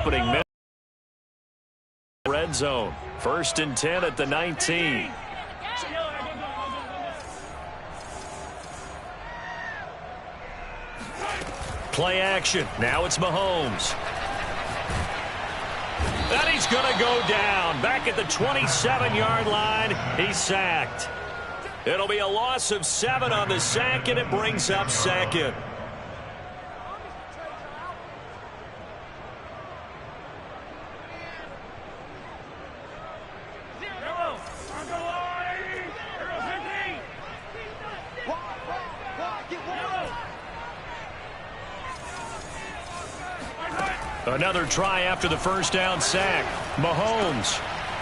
opening minute. Red zone. 1st and 10 at the 19. Play action. Now it's Mahomes. And he's going to go down. Back at the 27-yard line. He's sacked. It'll be a loss of 7 on the sack, and it brings up 2nd. Another try after the 1st down sack. Mahomes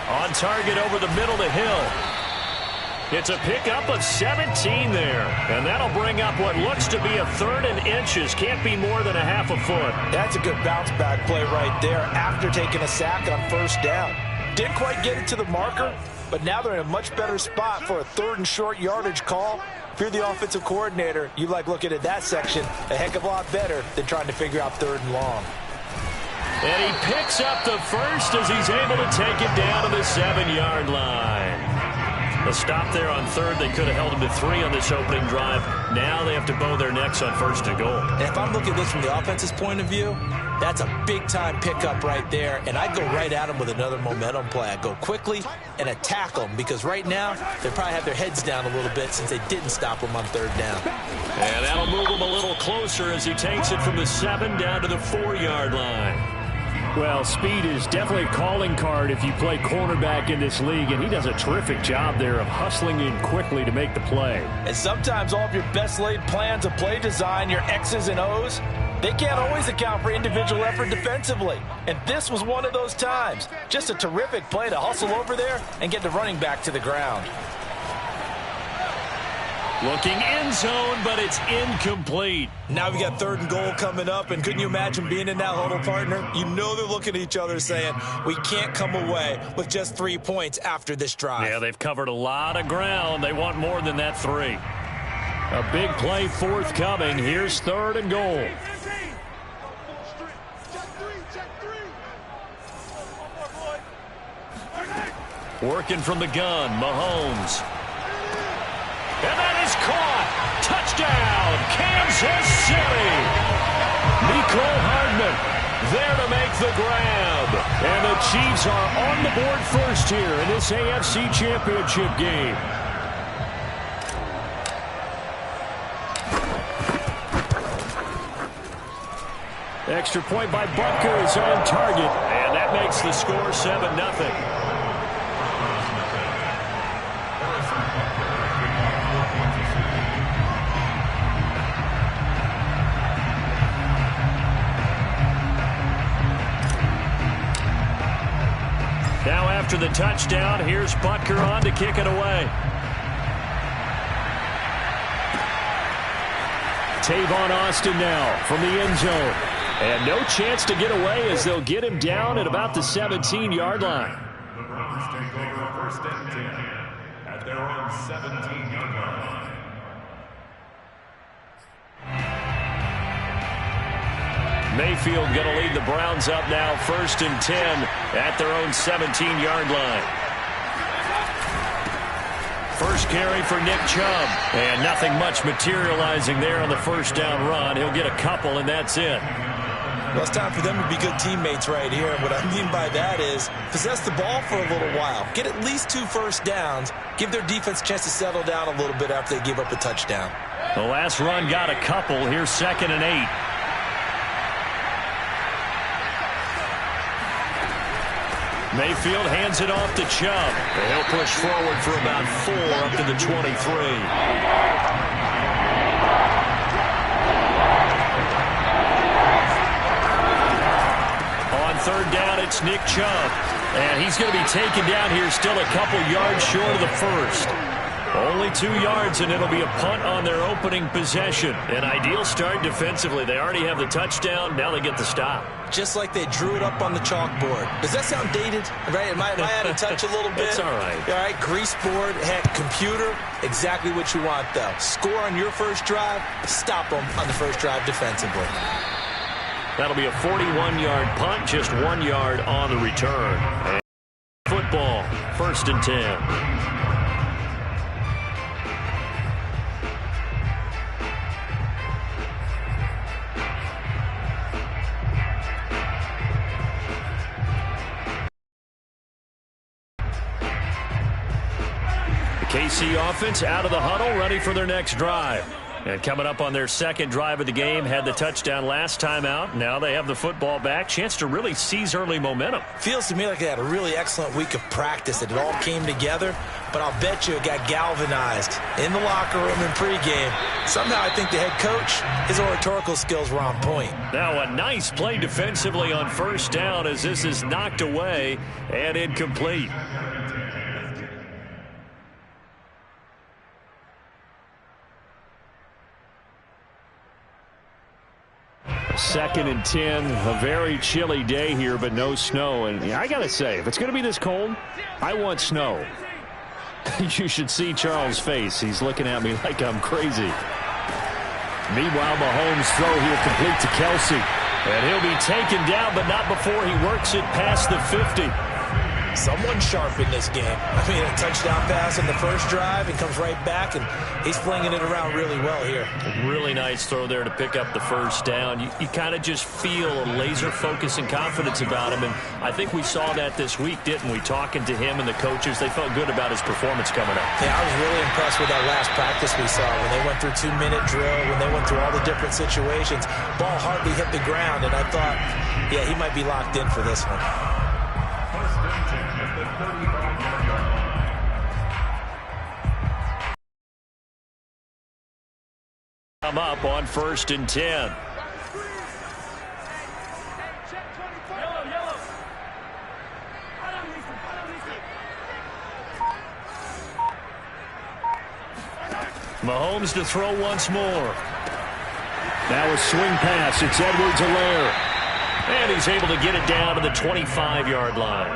on target over the middle to Hill. It's a pickup of 17 there. And that'll bring up what looks to be a 3rd and inches. Can't be more than a half a foot. That's a good bounce back play right there after taking a sack on 1st down. Didn't quite get it to the marker, but now they're in a much better spot for a 3rd and short yardage call. If you're the offensive coordinator, you like looking at that section a heck of a lot better than trying to figure out 3rd and long. And he picks up the 1st as he's able to take it down to the 7-yard line. A stop there on 3rd. They could have held him to 3 on this opening drive. Now they have to bow their necks on 1st and goal. And if I'm looking at this from the offense's point of view, that's a big-time pickup right there. And I'd go right at him with another momentum play. I'd go quickly and attack them because right now they probably have their heads down a little bit since they didn't stop him on 3rd down. And that'll move him a little closer as he takes it from the 7 down to the 4-yard line. Well, speed is definitely a calling card if you play cornerback in this league, and he does a terrific job there of hustling in quickly to make the play. And sometimes all of your best laid plans of play design, your X's and O's, they can't always account for individual effort defensively. And this was one of those times. Just a terrific play to hustle over there and get the running back to the ground. Looking end zone, but it's incomplete. Now we got 3rd and goal coming up, and couldn't you imagine being in that huddle, partner? You know they're looking at each other saying, we can't come away with just 3 points after this drive. Yeah, they've covered a lot of ground. They want more than that 3. A big play forthcoming. Here's 3rd and goal. Working from the gun, Mahomes. And that is caught. Touchdown, Kansas City. Mecole Hardman there to make the grab. And the Chiefs are on the board first here in this AFC Championship game. Extra point by Butker is on target. And that makes the score 7-0. Now after the touchdown, here's Butker on to kick it away. Tavon Austin now from the end zone. And no chance to get away as they'll get him down at about the 17-yard line. The Browns take over 1st and 10 at their own 17-yard line. Mayfield going to lead the Browns up now 1st and 10 at their own 17-yard line. First carry for Nick Chubb. And nothing much materializing there on the 1st down run. He'll get a couple, and that's it. Well, it's time for them to be good teammates right here. And what I mean by that is possess the ball for a little while. Get at least 2 first downs. Give their defense a chance to settle down a little bit after they give up a touchdown. The last run got a couple. Here's 2nd and 8. Mayfield hands it off to Chubb. And he'll push forward for about 4 up to the 23. On 3rd down, it's Nick Chubb. And he's going to be taken down here still a couple yards short of the 1st. Only 2 yards, and it'll be a punt on their opening possession. An ideal start defensively. They already have the touchdown. Now they get the stop. Just like they drew it up on the chalkboard. Does that sound dated? Right? Am I out of touch a little bit? It's all right. All right, grease board, heck, computer, exactly what you want, though. Score on your first drive, stop them on the first drive defensively. That'll be a 41-yard punt, just 1 yard on the return. And football, 1st and 10. KC offense out of the huddle, ready for their next drive. And coming up on their second drive of the game, had the touchdown last time out. Now they have the football back. Chance to really seize early momentum. Feels to me like they had a really excellent week of practice. It all came together, but I'll bet you it got galvanized in the locker room in pregame. Somehow I think the head coach, his oratorical skills were on point. Now a nice play defensively on 1st down as this is knocked away and incomplete. 2nd and 10, a very chilly day here, but no snow. And I got to say, if it's going to be this cold, I want snow. You should see Charles' face. He's looking at me like I'm crazy. Meanwhile, Mahomes' throw here complete to Kelsey. And he'll be taken down, but not before he works it past the 50. Someone sharp in this game. I mean, a touchdown pass in the first drive and comes right back, and he's flinging it around really well here. A really nice throw there to pick up the 1st down. You kind of just feel a laser focus and confidence about him, and I think we saw that this week, didn't we? Talking to him and the coaches, they felt good about his performance coming up. Yeah, I was really impressed with that last practice we saw when they went through 2-minute drill, when they went through all the different situations. Ball hardly hit the ground, and I thought, yeah, he might be locked in for this one. Come up on 1st and 10. Mahomes to throw once more. Now a swing pass. It's Edwards-Helaire. And he's able to get it down to the 25-yard line.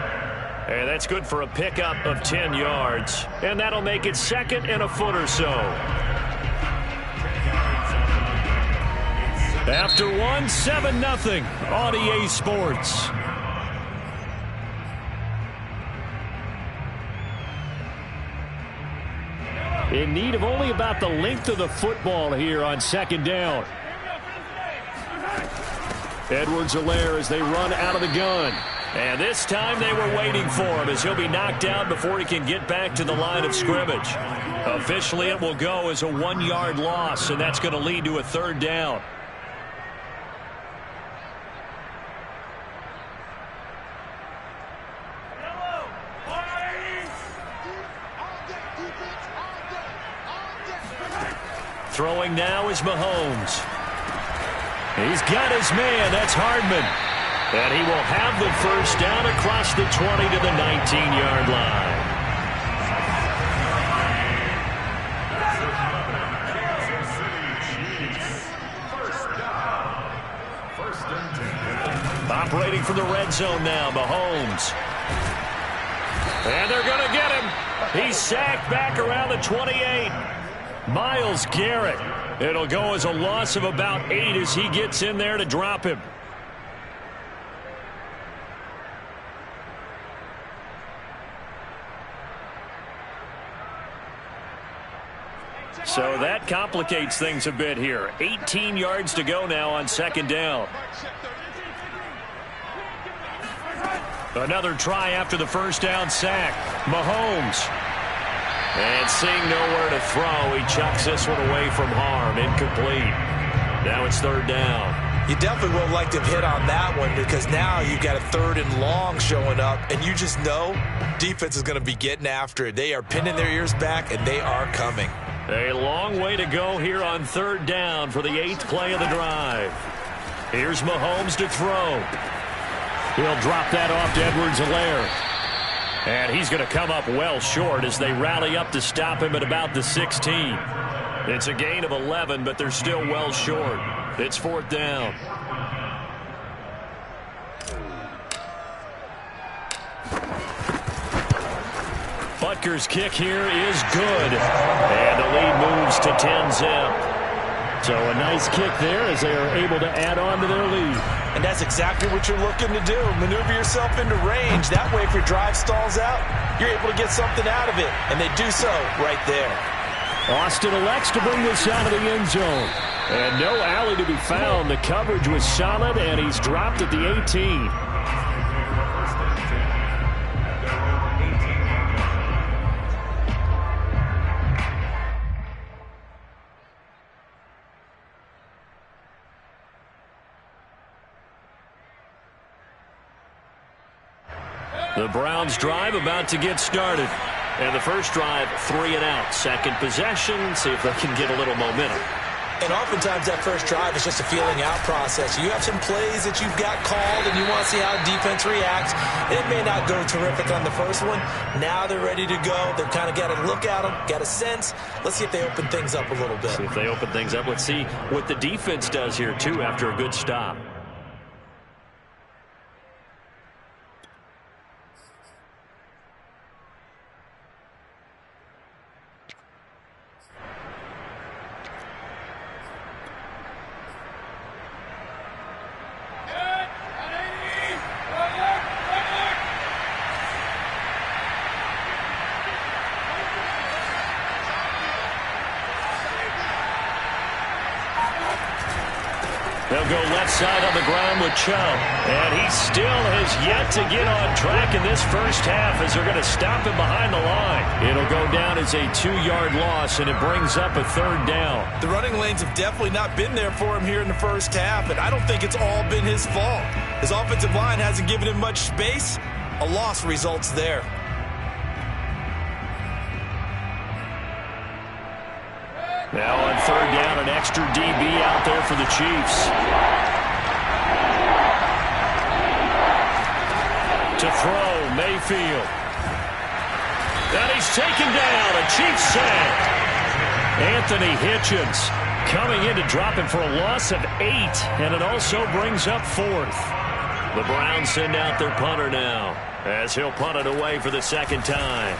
And that's good for a pickup of 10 yards. And that'll make it 2nd and a foot or so. After 7-0 on EA Sports. In need of only about the length of the football here on 2nd down. Edwards-Helaire as they run out of the gun. And this time they were waiting for him as he'll be knocked down before he can get back to the line of scrimmage. Officially, it will go as a 1-yard loss, and that's going to lead to a 3rd down. Throwing now is Mahomes. He's got his man. That's Hardman. And he will have the 1st down across the 20 to the 19-yard line. Operating from the red zone now, Mahomes. And they're going to get him. He's sacked back around the 28. Myles Garrett. It'll go as a loss of about 8 as he gets in there to drop him. So that complicates things a bit here. 18 yards to go now on 2nd down. Another try after the 1st down sack. Mahomes. And seeing nowhere to throw, he chucks this one away from harm. Incomplete. Now it's 3rd down. You definitely would have liked to have hit on that one because now you've got a 3rd and long showing up, and you just know defense is going to be getting after it. They are pinning their ears back, and they are coming. A long way to go here on 3rd down for the 8th play of the drive. Here's Mahomes to throw. He'll drop that off to Edwards-Helaire. And he's going to come up well short as they rally up to stop him at about the 16. It's a gain of 11, but they're still well short. It's 4th down. Butker's kick here is good. And the lead moves to 10-zip. So a nice kick there as they are able to add on to their lead. And that's exactly what you're looking to do. Maneuver yourself into range. That way, if your drive stalls out, you're able to get something out of it. And they do so right there. Austin elects to bring this out of the end zone. And no alley to be found. The coverage was solid, and he's dropped at the 18. The Browns drive about to get started. And the first drive, 3 and out. Second possession, see if they can get a little momentum. And oftentimes that first drive is just a feeling out process. You have some plays that you've got called and you want to see how defense reacts. It may not go terrific on the first one. Now they're ready to go. They've kind of got to look at them, got a sense. Let's see if they open things up a little bit. See if they open things up. Let's see what the defense does here, too, after a good stop. They'll go left side on the ground with Chubb. And he still has yet to get on track in this first half as they're going to stop him behind the line. It'll go down as a 2-yard loss, and it brings up a 3rd down. The running lanes have definitely not been there for him here in the first half, and I don't think it's all been his fault. His offensive line hasn't given him much space. A loss results there. Now on 3rd down, an extra DB out there for the Chiefs. To throw, Mayfield. And he's taken down, a Chiefs sack. Anthony Hitchens coming in to drop him for a loss of 8, and it also brings up 4th. The Browns send out their punter now, as he'll punt it away for the 2nd time.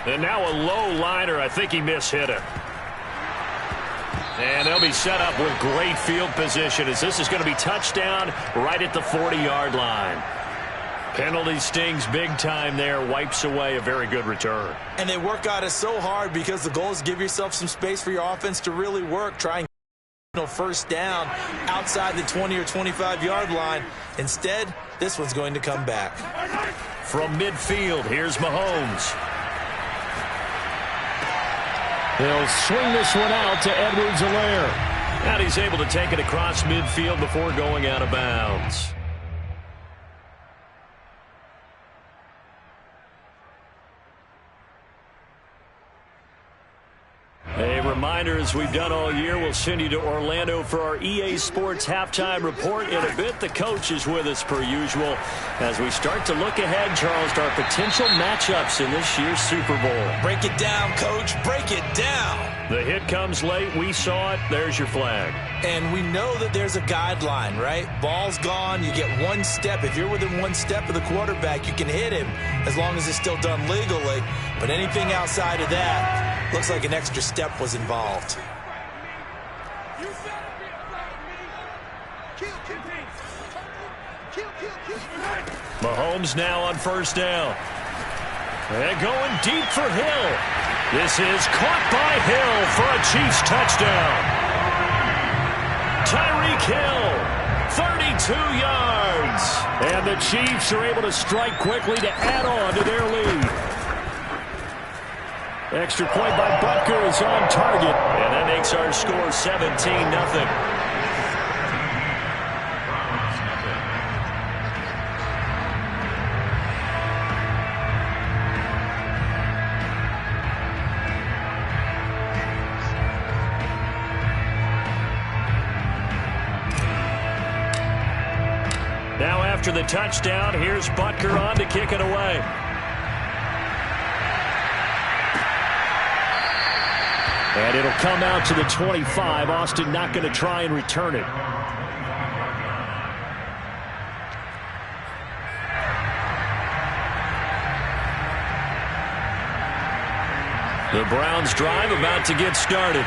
And now a low liner, I think he mishit it. And they'll be set up with great field position as this is going to be touchdown right at the 40-yard line. Penalty stings big time there, wipes away a very good return. And they work on it so hard because the goal is give yourself some space for your offense to really work. Try and get first down outside the 20 or 25-yard line. Instead, this one's going to come back. From midfield, here's Mahomes. He'll swing this one out to Edwards-Helaire. And he's able to take it across midfield before going out of bounds. A reminder, as we've done all year, we'll send you to Orlando for our EA Sports halftime report in a bit. The coach is with us per usual as we start to look ahead, Charles, to our potential matchups in this year's Super Bowl. Break it down, Coach. Break it down. The hit comes late. We saw it. There's your flag. And we know that there's a guideline, right? Ball's gone. You get 1 step. If you're within 1 step of the quarterback, you can hit him as long as it's still done legally. But anything outside of that, looks like an extra step was involved. Mahomes now on 1st down. And going deep for Hill. This is caught by Hill for a Chiefs touchdown. Tyreek Hill, 32 yards. And the Chiefs are able to strike quickly to add on to their lead. Extra point by Butker is on target. And that makes our score 17-0. Now after the touchdown, here's Butker on to kick it away. And it'll come out to the 25. Austin not going to try and return it. The Browns drive about to get started.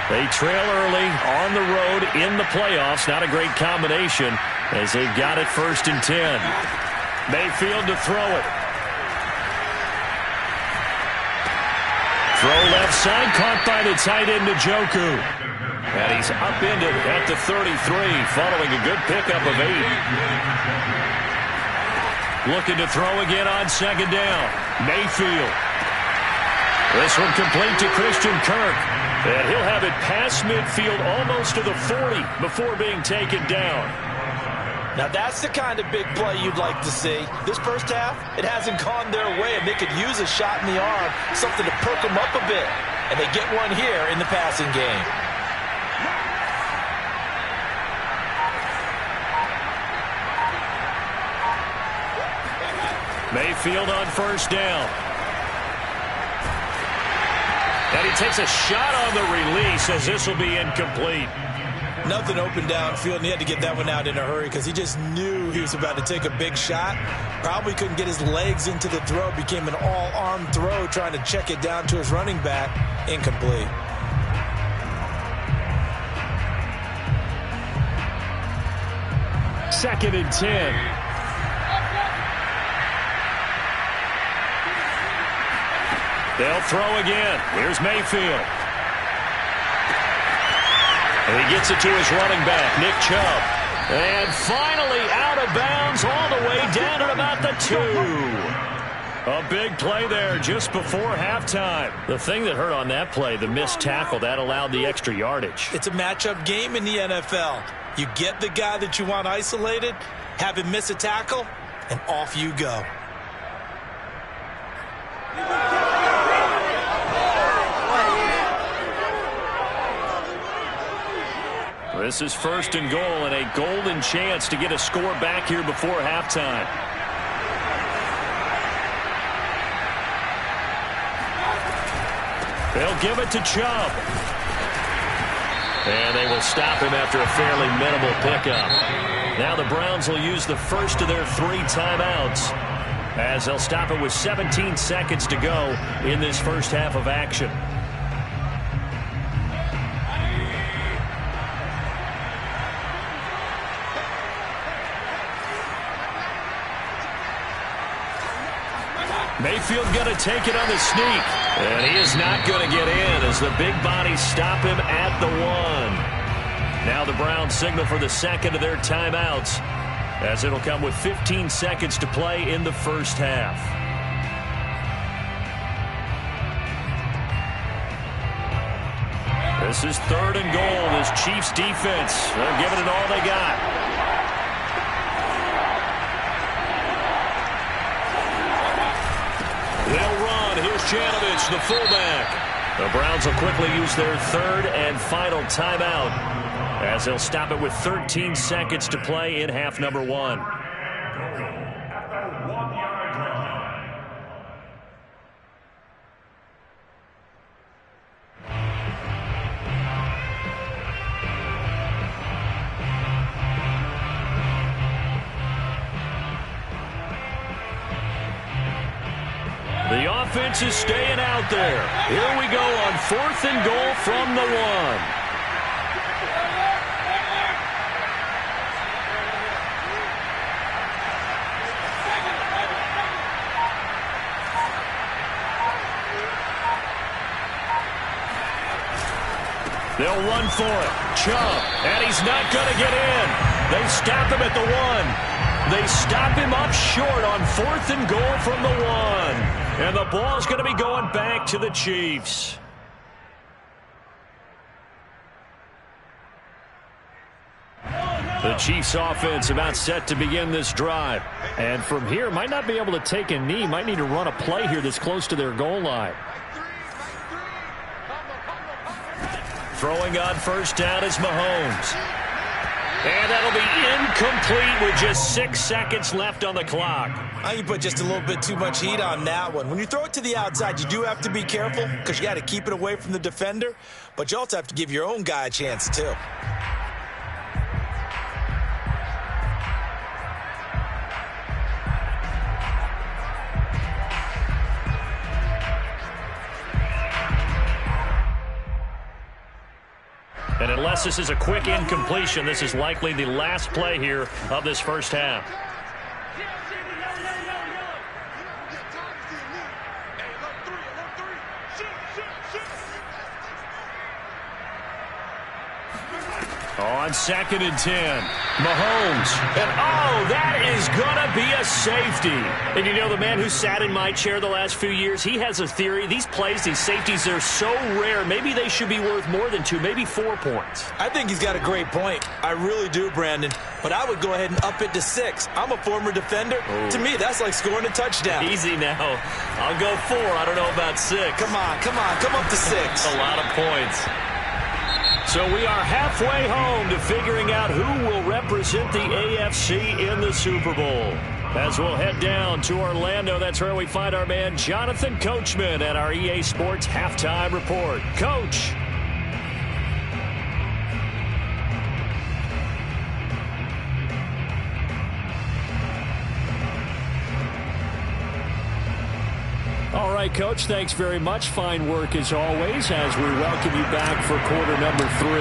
They trail early on the road in the playoffs. Not a great combination as they've got it 1st and 10. Mayfield to throw it. Throw left side, caught by the tight end Njoku. And he's upended at the 33, following a good pickup of 8. Looking to throw again on 2nd down. Mayfield. This one complete to Christian Kirk. And he'll have it past midfield almost to the 40 before being taken down. Now that's the kind of big play you'd like to see. This first half, it hasn't gone their way, and they could use a shot in the arm, something to perk them up a bit. And they get one here in the passing game. Mayfield on 1st down. And he takes a shot on the release as this will be incomplete. Nothing open downfield, and he had to get that one out in a hurry because he just knew he was about to take a big shot. Probably couldn't get his legs into the throw. Became an all-arm throw trying to check it down to his running back. Incomplete. Second and 10. They'll throw again. Here's Mayfield. And he gets it to his running back, Nick Chubb. And finally out of bounds all the way down at about the 2. A big play there just before halftime. The thing that hurt on that play, the missed tackle, that allowed the extra yardage. It's a matchup game in the NFL. You get the guy that you want isolated, have him miss a tackle, and off you go. This is 1st and goal and a golden chance to get a score back here before halftime. They'll give it to Chubb. And they will stop him after a fairly minimal pickup. Now the Browns will use the first of their 3 timeouts as they'll stop it with 17 seconds to go in this first half of action. Mayfield going to take it on the sneak. And he is not going to get in as the big bodies stop him at the 1. Now the Browns signal for the second of their timeouts as it'll come with 15 seconds to play in the first half. This is 3rd and goal. This Chiefs defense, they're giving it all they got. They'll run. Here's Janovich, the fullback. The Browns will quickly use their 3rd and final timeout as they'll stop it with 13 seconds to play in half number 1. The offense is staying out there. Here we go on 4th and goal from the 1. They'll run for it. Chubb, and he's not going to get in. They stop him at the 1. They stop him up short on 4th and goal from the 1. And the ball's going to be going back to the Chiefs. The Chiefs offense about set to begin this drive. And from here, might not be able to take a knee. Might need to run a play here that's close to their goal line. Throwing on 1st down is Mahomes. And that'll be incomplete with just 6 seconds left on the clock. I think you put just a little bit too much heat on that one. When you throw it to the outside, you do have to be careful because you got to keep it away from the defender. But you also have to give your own guy a chance, too. Unless this is a quick incompletion, this is likely the last play here of this first half. On 2nd and 10, Mahomes. And that is going to be a safety. And you know, the man who sat in my chair the last few years, he has a theory. These plays, these safeties, they're so rare. Maybe they should be worth more than 2, maybe 4 points. I think he's got a great point. I really do, Brandon. But I would go ahead and up it to 6. I'm a former defender. To me, that's like scoring a touchdown. Easy now. I'll go 4. I don't know about 6. Come on. Come up to 6. A lot of points. So we are halfway home to figuring out who will represent the AFC in the Super Bowl. As we'll head down to Orlando, that's where we find our man Jonathan Coachman at our EA Sports Halftime Report. Coach. All right, Coach, thanks very much. Fine work as always as we welcome you back for quarter number 3.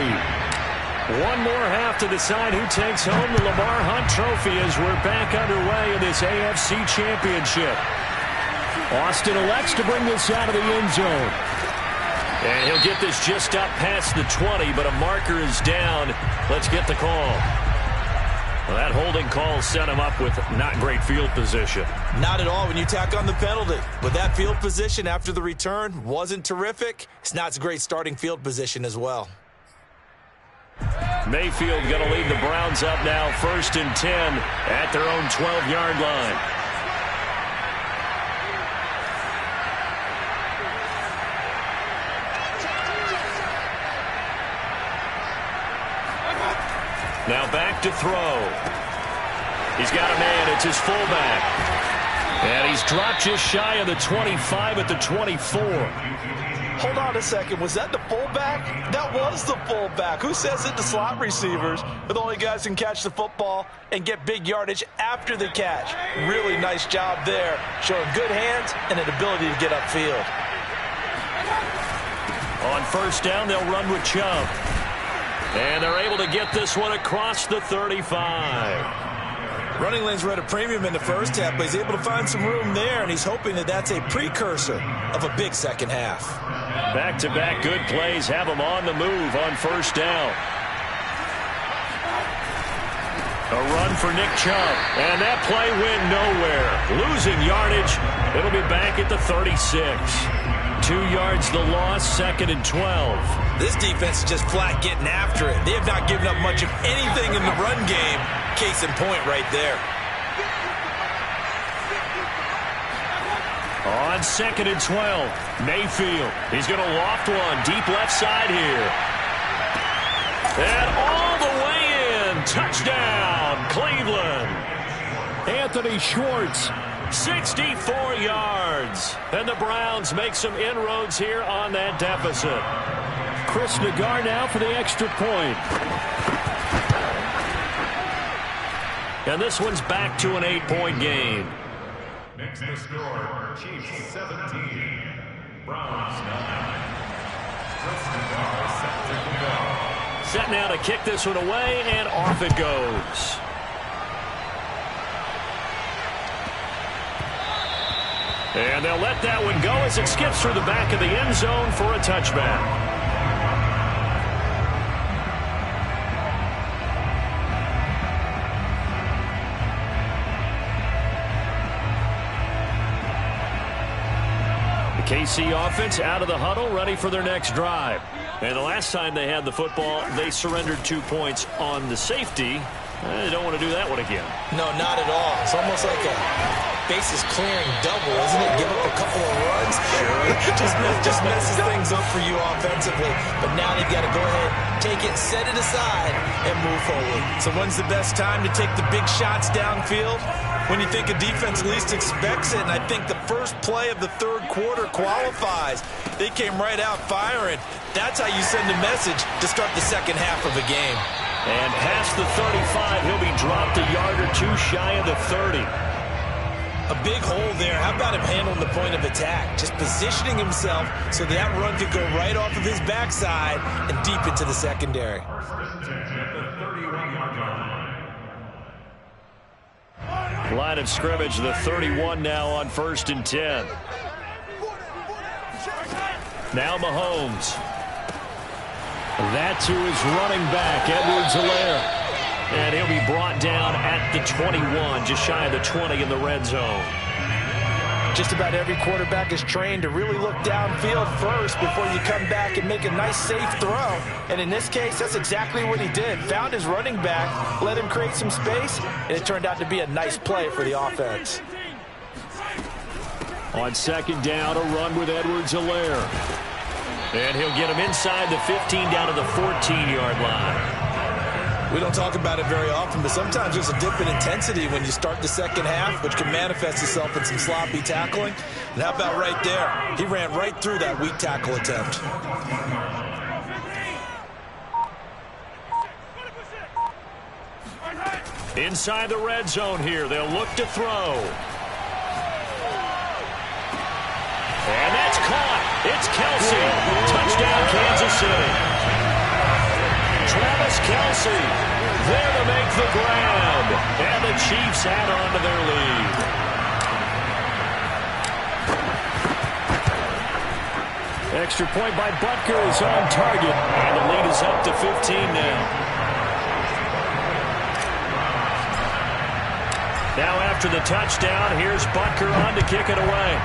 One more half to decide who takes home the Lamar Hunt Trophy as we're back underway in this AFC Championship. Austin elects to bring this out of the end zone. And he'll get this just up past the 20, but a marker is down. Let's get the call. Well, that holding call set him up with not great field position. Not at all when you tack on the penalty. With that field position after the return wasn't terrific, it's not a great starting field position as well. Mayfield going to lead the Browns up now, 1st and 10 at their own 12-yard line. Now back to throw. He's got a man. It's his fullback. And he's dropped just shy of the 25 at the 24. Hold on a second. Was that the fullback? That was the fullback. Who says it to slot receivers? But the only guys who can catch the football and get big yardage after the catch. Really nice job there. Showing good hands and an ability to get upfield. On 1st down, they'll run with Chubb. And they're able to get this one across the 35. Running lanes were at a premium in the first half, but he's able to find some room there, and he's hoping that that's a precursor of a big second half. Back-to-back good plays have him on the move on 1st down. A run for Nick Chubb, and that play went nowhere. Losing yardage. It'll be back at the 36. 2 yards the loss, 2nd and 12. This defense is just flat getting after it. They have not given up much of anything in the run game. Case in point right there. On 2nd and 12, Mayfield. He's going to loft one deep left side here. And all the way in. Touchdown, Cleveland. Anthony Schwartz. 64 yards. And the Browns make some inroads here on that deficit. Chris Nagar now for the extra point. And this one's back to an 8-point game. Next the score, Chiefs 17, Browns 9. Chris Nagar set to go. Set now to kick this one away, and off it goes. And they'll let that one go as it skips through the back of the end zone for a touchback. The KC offense out of the huddle, ready for their next drive. And the last time they had the football, they surrendered 2 points on the safety. They don't want to do that one again. No, not at all. It's almost like a bases clearing double, isn't it? Give up a couple of runs. just messes things up for you offensively. But now they've got to go ahead, take it, set it aside, and move forward. So when's the best time to take the big shots downfield? When you think a defense least expects it, and I think the first play of the third quarter qualifies. They came right out firing. That's how you send a message to start the second half of a game. And past the 35, he'll be dropped a yard or two shy of the 30. A big hole there. How about him handling the point of attack? Just positioning himself so that run could go right off of his backside and deep into the secondary. Line of scrimmage, the 31 now on 1st and 10. Now Mahomes. That to his running back, Edwards-Helaire. And he'll be brought down at the 21, just shy of the 20 in the red zone. Just about every quarterback is trained to really look downfield first before you come back and make a nice, safe throw. And in this case, that's exactly what he did. Found his running back, let him create some space, and it turned out to be a nice play for the offense. On 2nd down, a run with Edwards-Helaire. And he'll get him inside the 15 down to the 14-yard line. We don't talk about it very often, but sometimes there's a dip in intensity when you start the second half, which can manifest itself in some sloppy tackling. And how about right there? He ran right through that weak tackle attempt. Inside the red zone here, they'll look to throw. And that's caught. It's Kelsey. Touchdown, Kansas City. Travis Kelsey there to make the grab. And the Chiefs add on to their lead. Extra point by Butker is on target. And the lead is up to 15 now. Now after the touchdown, here's Butker on to kick it away.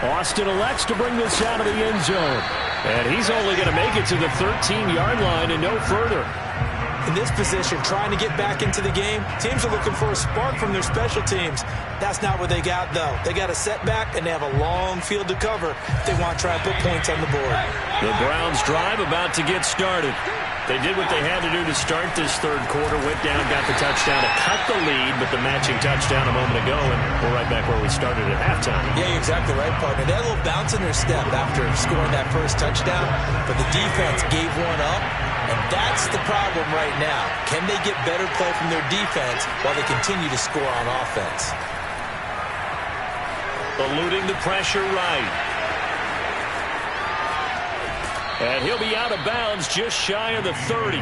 Austin elects to bring this out of the end zone. And he's only going to make it to the 13-yard line and no further. In this position, trying to get back into the game, teams are looking for a spark from their special teams. That's not what they got, though. They got a setback, and they have a long field to cover if they want to try and put points on the board. The Browns drive about to get started. They did what they had to do to start this third quarter. Went down, got the touchdown to cut the lead, but the matching touchdown a moment ago, and we're right back where we started at halftime. Yeah, you're exactly right, partner. They had a little bounce in their step after scoring that first touchdown, but the defense gave one up, and that's the problem right now. Can they get better play from their defense while they continue to score on offense? Eluding the pressure right. And he'll be out of bounds just shy of the 30.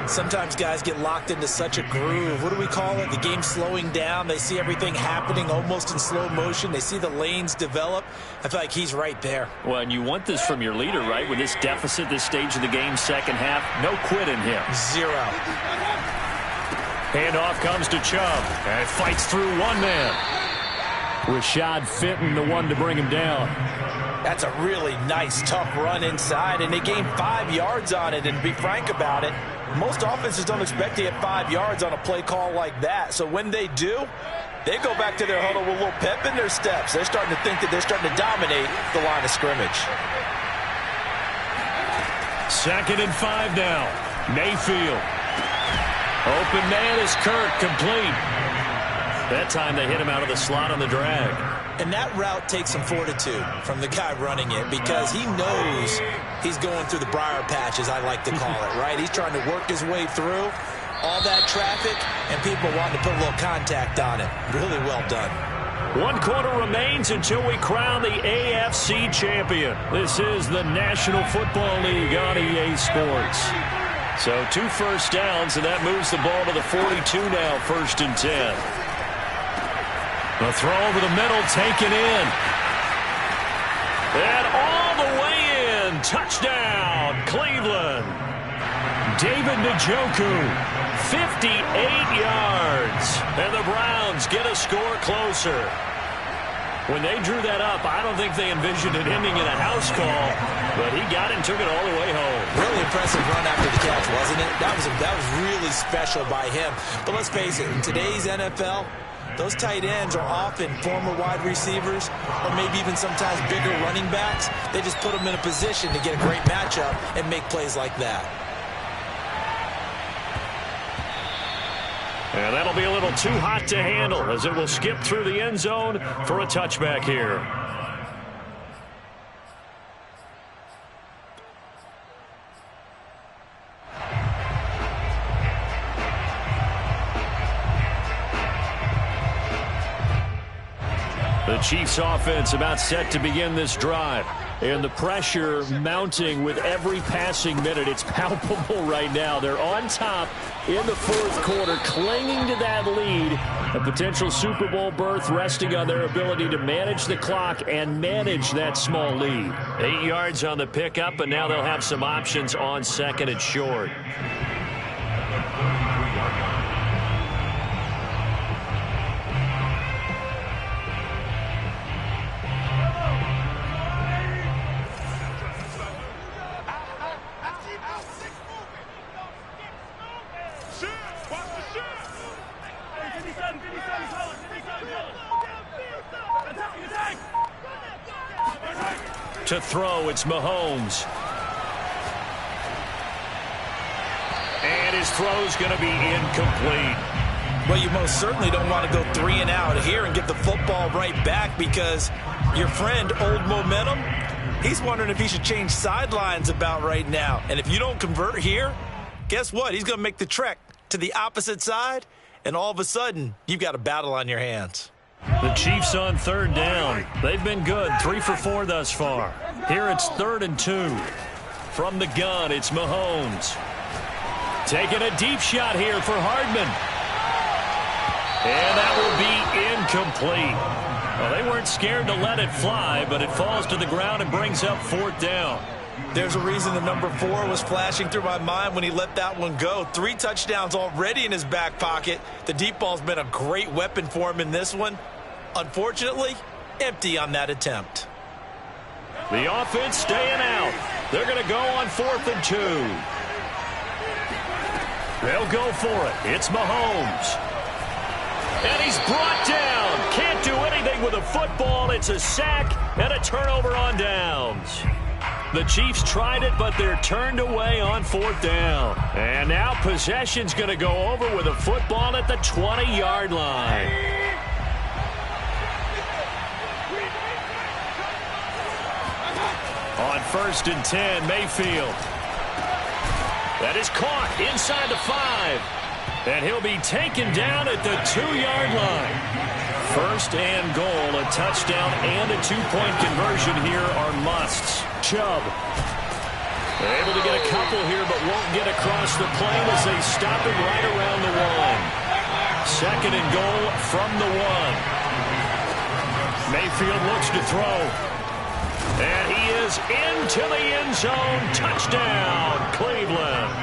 Sometimes guys get locked into such a groove. What do we call it? The game slowing down. They see everything happening almost in slow motion. They see the lanes develop. I feel like he's right there. Well, and you want this from your leader, right? With this deficit, this stage of the game, second half, no quit in him. Zero. Handoff comes to Chubb. And it fights through one man. Rashad Fenton, the one to bring him down. That's a really nice, tough run inside, and they gained 5 yards on it. And to be frank about it, most offenses don't expect to get 5 yards on a play call like that. So when they do, they go back to their huddle with a little pep in their steps. They're starting to think that they're starting to dominate the line of scrimmage. 2nd and 5 now. Mayfield. Open man is Kirk, complete. That time they hit him out of the slot on the drag. And that route takes some fortitude from the guy running it, because he knows he's going through the briar patch, as I like to call it, right? He's trying to work his way through all that traffic, and people wanting to put a little contact on it. Really well done. 1 quarter remains until we crown the AFC champion. This is the National Football League on EA Sports. So 2 first downs, and that moves the ball to the 42 now, 1st and 10. The throw over the middle, taken in. And all the way in. Touchdown, Cleveland. David Njoku, 58 yards. And the Browns get a score closer. When they drew that up, I don't think they envisioned it ending in a house call, but he got it and took it all the way home. Really impressive run after the catch, wasn't it? That was really special by him. But let's face it, in today's NFL, those tight ends are often former wide receivers or maybe even sometimes bigger running backs. They just put them in a position to get a great matchup and make plays like that. And that'll be a little too hot to handle as it will skip through the end zone for a touchback here. The Chiefs offense about set to begin this drive. And the pressure mounting with every passing minute. It's palpable right now. They're on top in the fourth quarter, clinging to that lead. A potential Super Bowl berth resting on their ability to manage the clock and manage that small lead. 8 yards on the pickup, and now they'll have some options on second and short. To throw, it's Mahomes. And his throw's going to be incomplete. Well, you most certainly don't want to go 3 and out here and get the football right back, because your friend, Old Momentum, he's wondering if he should change sidelines about right now. And if you don't convert here, guess what? He's going to make the trek to the opposite side, and all of a sudden, you've got a battle on your hands. The Chiefs on third down. They've been good, 3 for 4 thus far. Here it's 3rd and 2. From the gun, it's Mahomes. Taking a deep shot here for Hardman. And that will be incomplete. Well, they weren't scared to let it fly, but it falls to the ground and brings up 4th down. There's a reason the number 4 was flashing through my mind when he let that one go. 3 touchdowns already in his back pocket. The deep ball's been a great weapon for him in this one. Unfortunately, empty on that attempt. The offense staying out. They're going to go on 4th and 2. They'll go for it. It's Mahomes. And he's brought down. Can't do anything with a football. It's a sack and a turnover on downs. The Chiefs tried it, but they're turned away on 4th down. And now possession's going to go over with a football at the 20-yard line. On 1st and 10, Mayfield. That is caught inside the 5. And he'll be taken down at the 2-yard line. 1st and goal, a touchdown and a 2-point conversion here are musts. Chubb able to get a couple here, but won't get across the plane as they stop him right around the 1. 2nd and goal from the 1. Mayfield looks to throw. And he is into the end zone. Touchdown, Cleveland.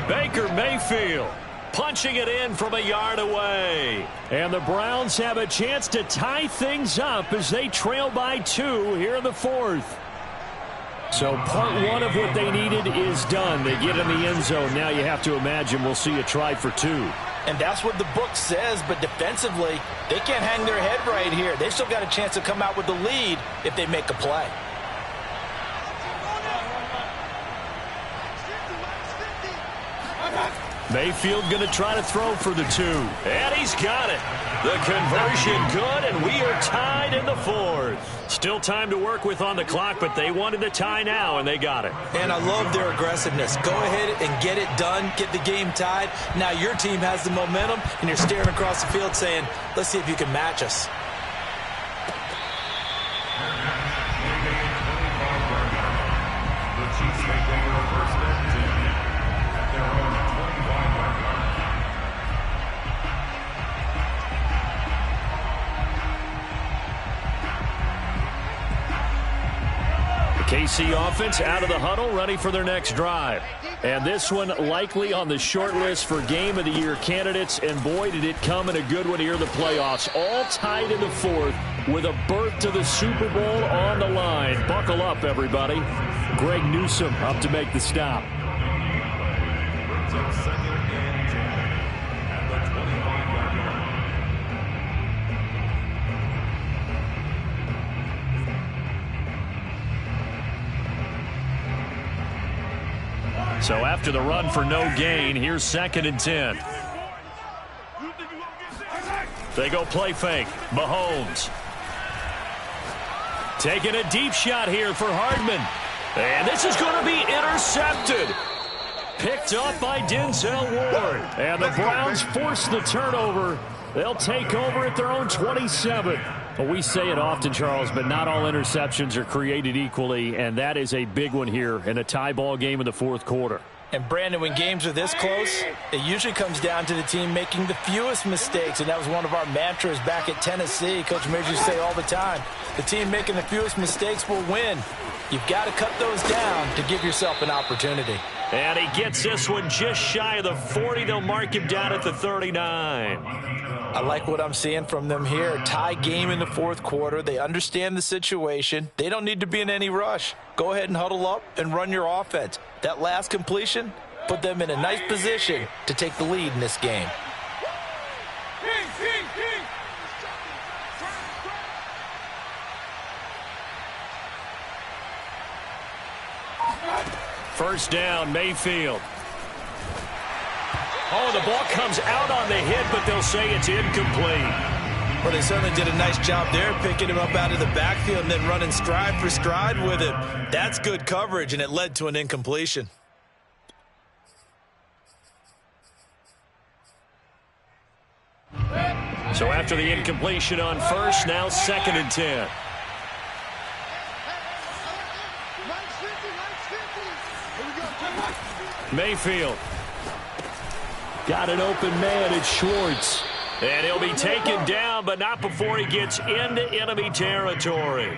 Baker Mayfield punching it in from a yard away. And the Browns have a chance to tie things up as they trail by 2 here in the 4th. So part 1 of what they needed is done. They get in the end zone. Now you have to imagine we'll see a try for 2. And that's what the book says, but defensively, they can't hang their head right here. They've still got a chance to come out with the lead if they make a play. Mayfield going to try to throw for the 2. And he's got it. The conversion good, and we are tied in the 4th. Still time to work with on the clock, but they wanted the tie now, and they got it. And I love their aggressiveness. Go ahead and get it done. Get the game tied. Now your team has the momentum, and you're staring across the field saying, let's see if you can match us. The Chiefs make over 1st and 10 at their own 25-yard line. KC offense out of the huddle, ready for their next drive. And this one likely on the short list for Game of the Year candidates. And boy, did it come in a good one here in the playoffs. All tied in the 4th with a berth to the Super Bowl on the line. Buckle up, everybody. Greg Newsome up to make the stop. Brings up 2nd and 10 at the 25-yard line. So after the run for no gain, here's 2nd and 10. They go play fake. Mahomes. Taking a deep shot here for Hardman. And this is going to be intercepted. Picked up by Denzel Ward. And the Browns force the turnover. They'll take over at their own 27. Well, we say it often, Charles, but not all interceptions are created equally, and that is a big one here in a tie ball game in the fourth quarter. And, Brandon, when games are this close, it usually comes down to the team making the fewest mistakes, and that was one of our mantras back at Tennessee. Coach Mears used to say all the time, the team making the fewest mistakes will win. You've got to cut those down to give yourself an opportunity. And he gets this one just shy of the 40. They'll mark him down at the 39. I like what I'm seeing from them here. Tie game in the fourth quarter. They understand the situation. They don't need to be in any rush. Go ahead and huddle up and run your offense. That last completion put them in a nice position to take the lead in this game. First down, Mayfield. Oh, the ball comes out on the hit, but they'll say it's incomplete. Well, they certainly did a nice job there, picking him up out of the backfield and then running stride for stride with it. That's good coverage, and it led to an incompletion. So after the incompletion on first, now 2nd and 10. Mayfield. Got an open man. It's Schwartz. And he'll be taken down, but not before he gets into enemy territory.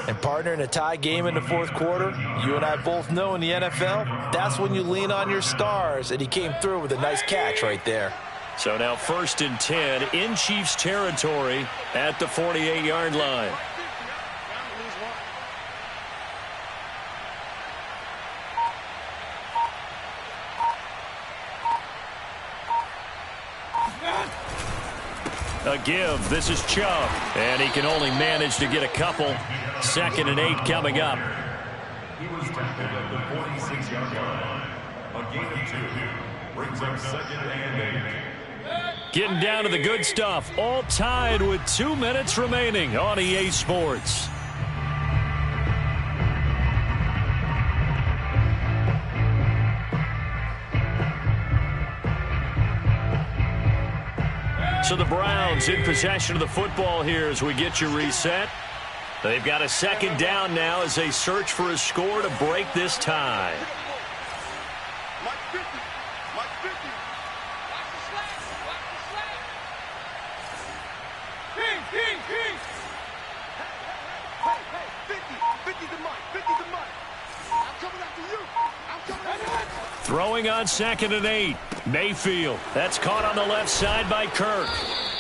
And, partner, in a tie game in the fourth quarter, you and I both know in the NFL, that's when you lean on your stars. And he came through with a nice catch right there. So now 1st and 10 in Chiefs territory at the 48-yard line. A give. This is Chubb. And he can only manage to get a couple. 2nd and 8 coming up. He was tackled at the 46-yard line. A gain of 2 brings up 2nd and 8. Getting down to the good stuff. All tied with 2 minutes remaining on EA Sports. So the Browns in possession of the football here as we get you reset. They've got a 2nd down now as they search for a score to break this tie. Throwing on 2nd and 8. Mayfield. That's caught on the left side by Kirk.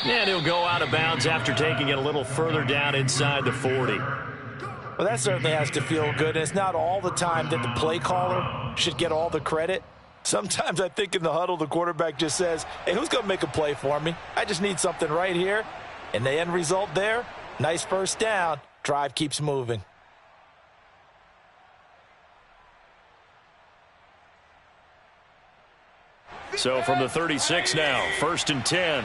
And he'll go out of bounds after taking it a little further down inside the 40. Well, that certainly has to feel good. And it's not all the time that the play caller should get all the credit. Sometimes I think in the huddle, the quarterback just says, hey, who's going to make a play for me? I just need something right here. And the end result there, nice first down. Drive keeps moving. So from the 36 now, 1st and 10.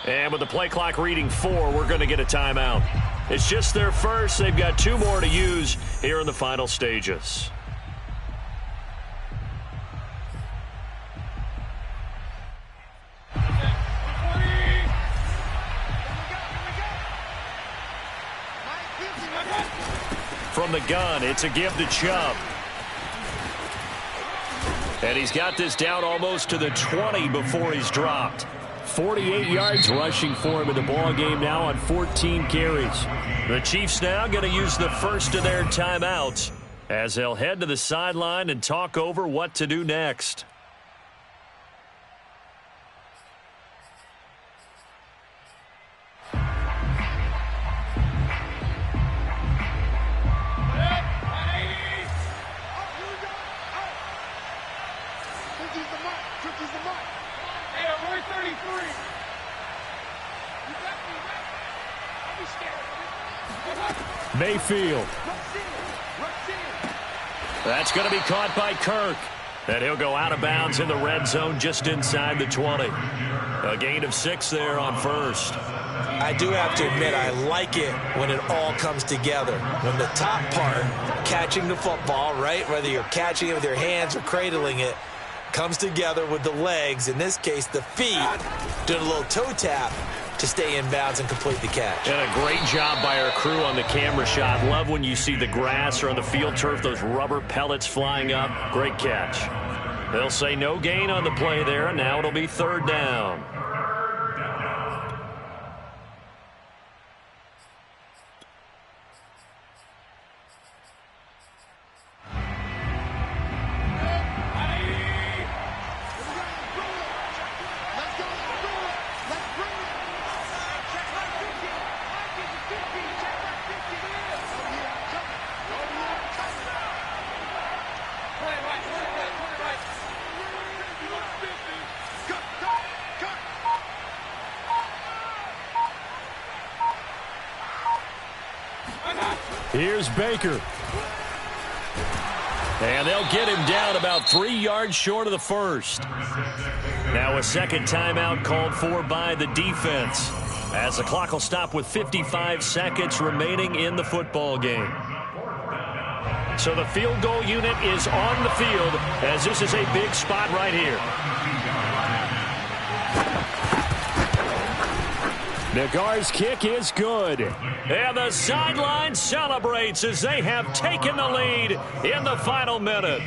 And with the play clock reading 4, we're going to get a timeout. It's just their first. They've got 2 more to use here in the final stages. From the gun, it's a give to Chubb. And he's got this down almost to the 20 before he's dropped. 48 yards rushing for him in the ball game now on 14 carries. The Chiefs now going to use the first of their timeouts as they'll head to the sideline and talk over what to do next. Mayfield. That's going to be caught by Kirk. And he'll go out of bounds in the red zone just inside the 20. A gain of 6 there on first. I do have to admit, I like it when it all comes together. When the top part, catching the football, right, whether you're catching it with your hands or cradling it, comes together with the legs, in this case the feet, doing a little toe tap to stay in bounds and complete the catch. And a great job by our crew on the camera shot. Love when you see the grass or on the field turf, those rubber pellets flying up. Great catch. They'll say no gain on the play there, and now it'll be 3rd down. Here's Baker. And they'll get him down about 3 yards short of the first. Now a second timeout called for by the defense, as the clock will stop with 55 seconds remaining in the football game. So the field goal unit is on the field, as this is a big spot right here. Nagar's kick is good. And the sideline celebrates as they have taken the lead in the final minute.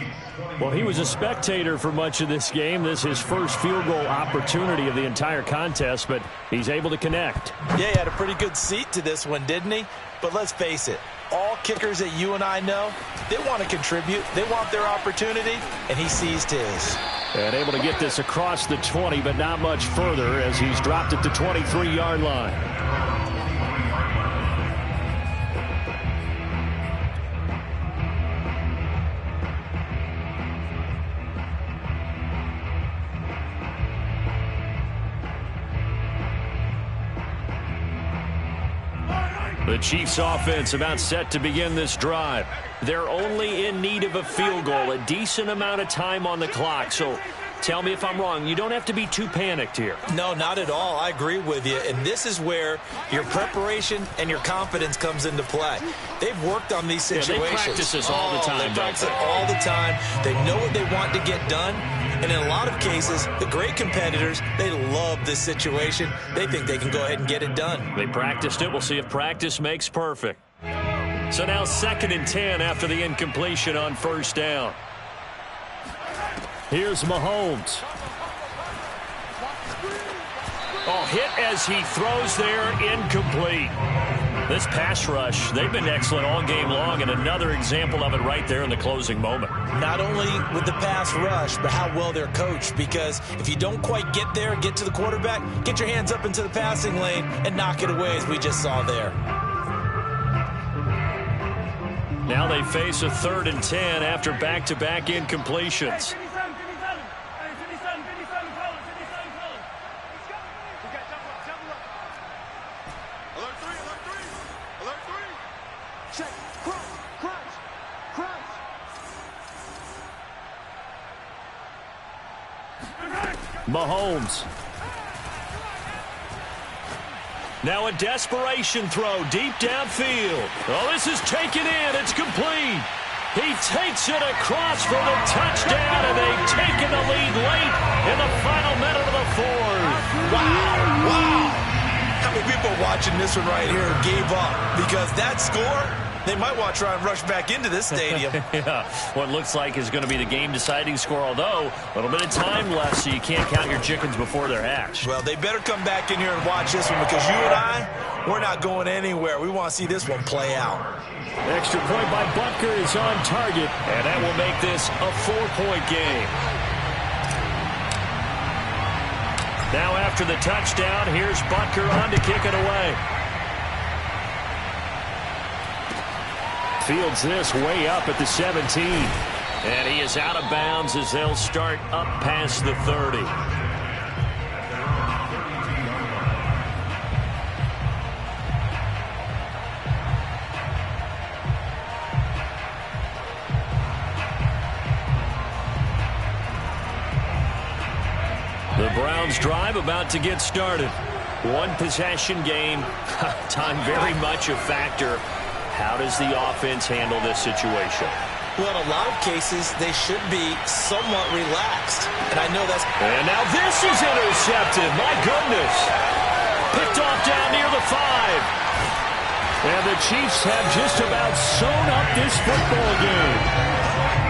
Well, he was a spectator for much of this game. This is his first field goal opportunity of the entire contest, but he's able to connect. Yeah, he had a pretty good seat to this one, didn't he? But let's face it, all kickers that you and I know, they want to contribute. They want their opportunity, and he seized his. And able to get this across the 20, but not much further as he's dropped it to 23-yard line. The Chiefs offense about set to begin this drive. They're only in need of a field goal, a decent amount of time on the clock. So tell me if I'm wrong. You don't have to be too panicked here. No, not at all. I agree with you. And this is where your preparation and your confidence comes into play. They've worked on these situations. Yeah, they practice this all the time. They practice it all the time. They know what they want to get done. And in a lot of cases, the great competitors, they love this situation. They think they can go ahead and get it done. They practiced it. We'll see if practice makes perfect. So now 2nd and 10 after the incompletion on 1st down. Here's Mahomes. Oh, hit as he throws there, incomplete. This pass rush, they've been excellent all game long, and another example of it right there in the closing moment. Not only with the pass rush, but how well they're coached, because if you don't quite get there, get to the quarterback, get your hands up into the passing lane and knock it away, as we just saw there. Now they face a 3rd and 10 after back-to-back incompletions. Mahomes. Now a desperation throw deep downfield. Oh, this is taken in. It's complete. He takes it across for the touchdown, and they've taken the lead late in the final minute of the 4th. Wow, wow. How many people watching this one right here gave up? Because that score, they might want to try and rush back into this stadium. Yeah, what looks like is going to be the game-deciding score, although a little bit of time left, so you can't count your chickens before they're hatched. Well, they better come back in here and watch this one, because you and I, we're not going anywhere. We want to see this one play out. Extra point by Butker is on target, and that will make this a 4-point game. Now after the touchdown, here's Butker on to kick it away. Fields this way up at the 17. And he is out of bounds as they'll start up past the 30. The Browns drive about to get started. One possession game, time very much a factor. How does the offense handle this situation? Well, in a lot of cases, they should be somewhat relaxed. And I know that's... And now this is intercepted. My goodness. Picked off down near the 5. And the Chiefs have just about sewn up this football game.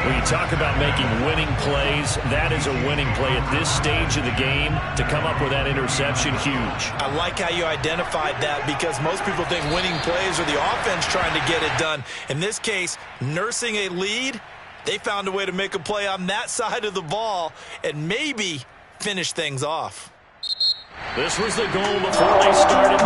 When you talk about making winning plays, that is a winning play at this stage of the game. To come up with that interception, huge. I like how you identified that, because most people think winning plays are the offense trying to get it done. In this case, nursing a lead, they found a way to make a play on that side of the ball and maybe finish things off. This was the goal before they started the